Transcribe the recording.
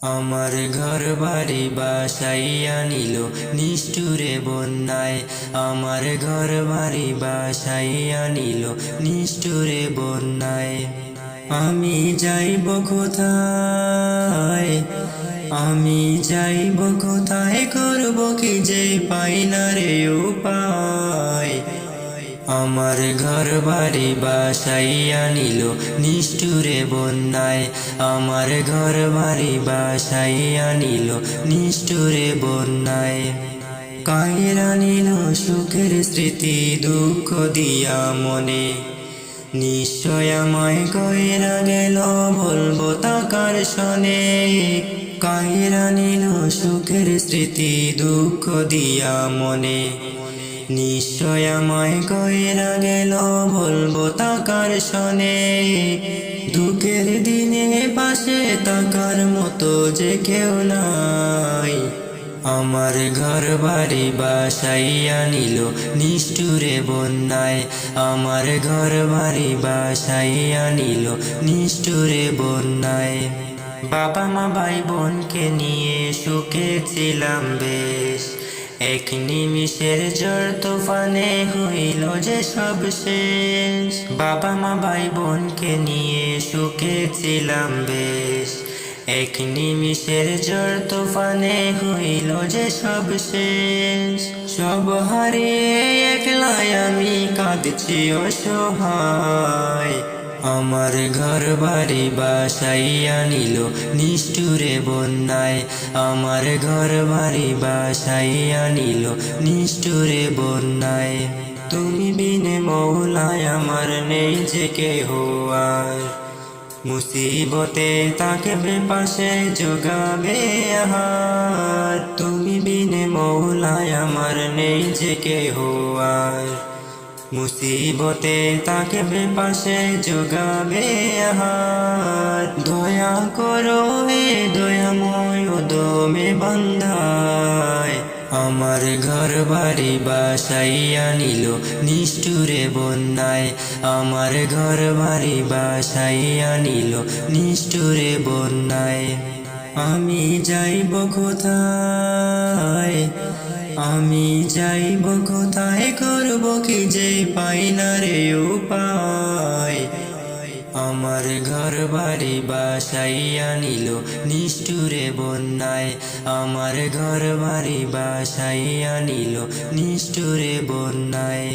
আমার ঘর বাড়ি বাসাইয়া নিল নিষ্ঠুরে বন্যায়। আমার ঘর বাড়ি বাসাইয়া নিল নিষ্ঠুরে বন্যায়। আমি যাইব কোথায়, আমি যাইব কোথায়, করব কি যে পাই না রে উপায়। আমার ঘর বাড়ি বাসাইয়া নিল নিষ্ঠুরে বন্যায়। আমার ঘর বাড়ি বাসাইয়া নিল নিষ্ঠুরে বন্যায়। কায়রা নিল সুখের স্মৃতি দুঃখ দিয়া মনে, নিশ্চয় আমায় কইরা গেল বলবো তাকার শোনে। কায়রা নিল সুখের স্মৃতি দুঃখ দিয়া মনে, নিশ্চয় আমায় কইরা গেল বলবো তাকার শোনে। দুঃখের দিনে পাশে তাকার মতো যে কেউ নাই। আমার ঘর বাড়ি বাসাইয়া নিল নিষ্ঠুরে বন্যায়। আমার ঘর বাড়ি বাসাইয়া নিল নিষ্ঠুরে বন্যায়। বাবা মা ভাই বোনকে নিয়ে সুখে ছিলাম বেশ, এক নিমিষের ঝড় তুফানে হইল যে সব শেষ। বাবা মা ভাই বোনকে নিয়ে সুখে ছিলাম বেশ, এক নিমিষের ঝড় তুফানে হইল যে সব শেষ। সব হারিয়ে একলাই আমি কাঁদছি অসহায়। আমার ঘর বাড়ি বাসাইয়া নিল নিষ্ঠুরে বন্যায়। আমার ঘর বাড়ি বাসাইয়া নিল নিষ্ঠুরে বন্যায়। তুমি বিনে মৌলায় আমার নেই যে কেহ আর, মুসিবতে তাকে পাশে যোগাবে আহার। তুমি বিনে মৌলায় আমার নেই যে কেহ আর, মুসিবতে তাকে পাশে যোগাবে আহার। দয়া করো হে দয়াময় দমে বান্ধায়। আমার ঘর বাড়ি বাসাইয়া নিল নিষ্ঠুরে বন্যায়। আমার ঘর বাড়ি বাসাইয়া নিল নিষ্ঠুরে বন্যায়। আমি যাইব কোথায়, আমি যাইব কোথায়, করব কি যে পাই না রে উপায়। আমার ঘর বাড়ি বাসাইয়া নিল নিষ্ঠুরে বন্যায়। আমার ঘর বাড়ি বাসাইয়া নিল নিষ্ঠুরে বন্যায়।